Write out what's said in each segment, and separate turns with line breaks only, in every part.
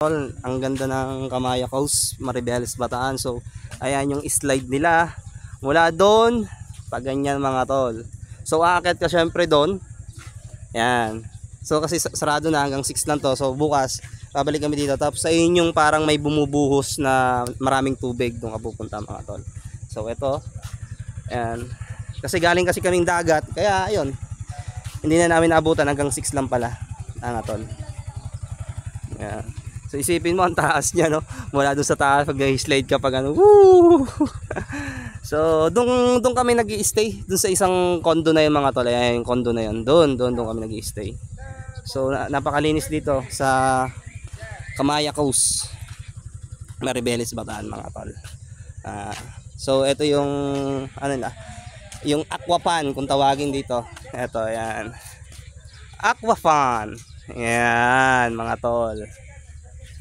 Ang ganda ng Kamaya Coast, Maribeles, Bataan. So ayan yung slide nila mula doon pag ganyan mga tol. So aakyat ka syempre doon. Yan. So kasi sarado na hanggang 6 lang to. So bukas babalik kami dito. Tapos sa yung parang may bumubuhos na maraming tubig doon ka pupunta mga tol. So ito. Ayan. Kasi galing kasi kaming dagat. Kaya ayun. Hindi na namin naabutan hanggang 6 lang pala. Mga tol. Ayan. So isipin mo ang taas niya, no? Mula doon sa taas pag slide ka pag ano. Woo! So doon kami nag-i-stay doon sa isang condo na 'yung mga tol. Ayan, yung condo na 'yon. Doon kami nag-i-stay. So napakalinis dito sa Kamaya Coast, Maribeles, Bataan mga tol. So ito yung ano na, yung aquafan kung tawagin dito. Ito, ayan. Aquafan. Ayan mga tol.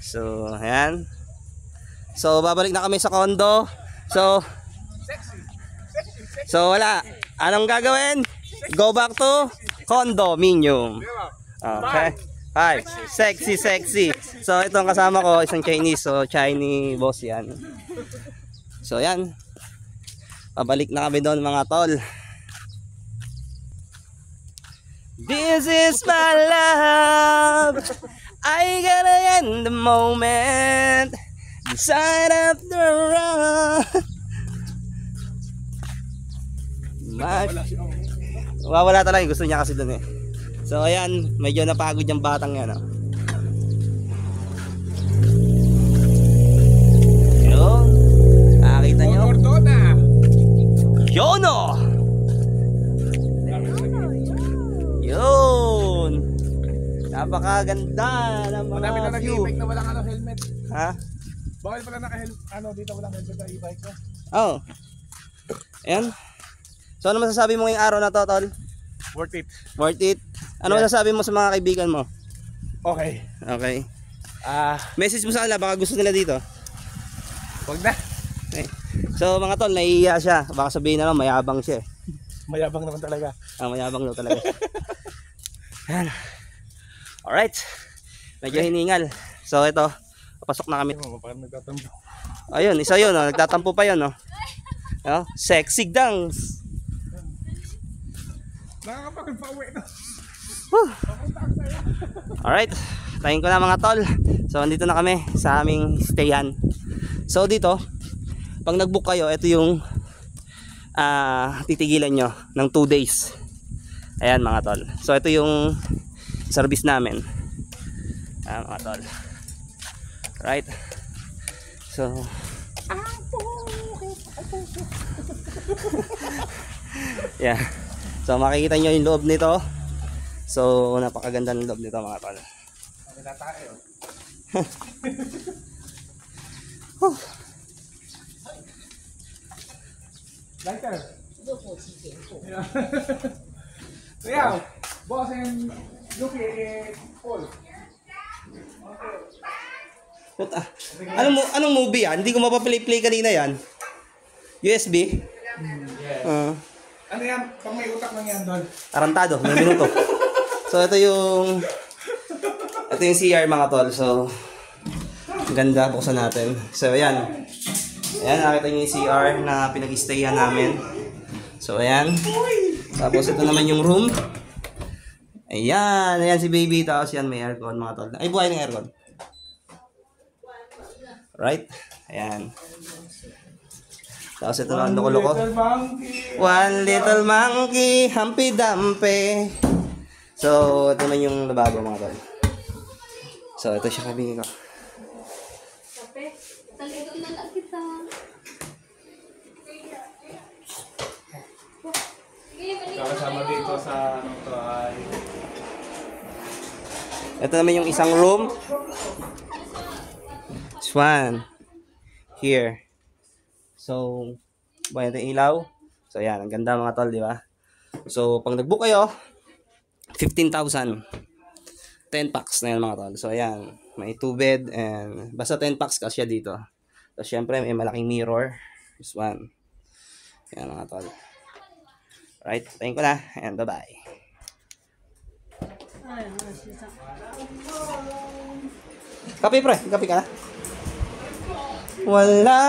So, ayan. So, babalik na kami sa condo. So wala. Anong gagawin? Go back to condominium. Okay. Hi. Sexy. So, itong kasama ko, isang Chinese. So, Chinese boss yan. So, ayan. Pabalik na kami doon mga tol. This is my love. I gotta end the moment inside of the road. Wala talaga, gusto niya kasi dun eh. So ayan, medyo napagod yung batang yan, oh. Yun, nakakita nyo yun, oh. Yun, napakaganda ng mga
Marami na
view.
nag-e-bike na walang helmet.
Ha?
Bakit pala dito walang helmet na e-bike ko?
Oh. Ayan. So ano masasabi mo ngayong araw na to, tol?
Worth it.
Worth it? Ano masasabi mo sa mga kaibigan mo?
Okay.
Okay. Message mo sa kanila, baka gusto nila dito.
Wag na.
Okay. So mga tol, naiiya siya. Baka sabihin na lang, mayabang siya eh.
Mayabang naman talaga.
Mayabang daw talaga. Ayan. Alright. Medyo hiningal. So ito, papasok na kami.
Parang nagtatampo.
Ayun, isa yun, oh. Nagtatampo pa yun, oh. Oh, sexy dance.
Nakakapagod pa uwi na.
Alright, tayin ko na mga tol. So andito na kami sa aming stayan. So dito, pag nag-book kayo, ito yung titigilan nyo ng 2 days. Ayan mga tol. So ito yung service namin. Ayan mga tol. Right. So yeah. So makikita nyo yung loob nito. So napakaganda ng loob nito mga tol.
Lighter. Kaya, boss and Lucky Paul.
Anong movie yan? Hindi ko mapaplay kanina yan. USB?
Yes. Ano yan? Pag may utak lang yan doon.
Tarantado, may minuto. So ito yung CR mga tol. So ganda, buksan natin. So ayan. Ayan, nakita nyo yung CR na pinag-stayan namin. So ayan. Tapos ito naman yung room. Ayan, ayan si baby. Tapos yan may aircon mga tol. Ay, buhay ng aircon. Right? Ayan. Tapos ito na ang loko-loko. One little monkey, Humpy Dumpy. So, ito na yung lababo mga tol. So, ito siya kabingin ko.
Kakasama dito sa ano to ay...
Ito naman yung isang room. This one. Here. So, buhay natin ilaw. So, yan. Ang ganda mga tol, di ba? So, pag nag-book kayo, 15,000. 10 packs na yan mga tol. So, ayan. May 2 bed and basta 10 packs kasya dito. So, syempre, may malaking mirror. This one. Ayan mga tol. Right. Tayin ko na. And bye-bye. Kape pre, kape ka na? Wala.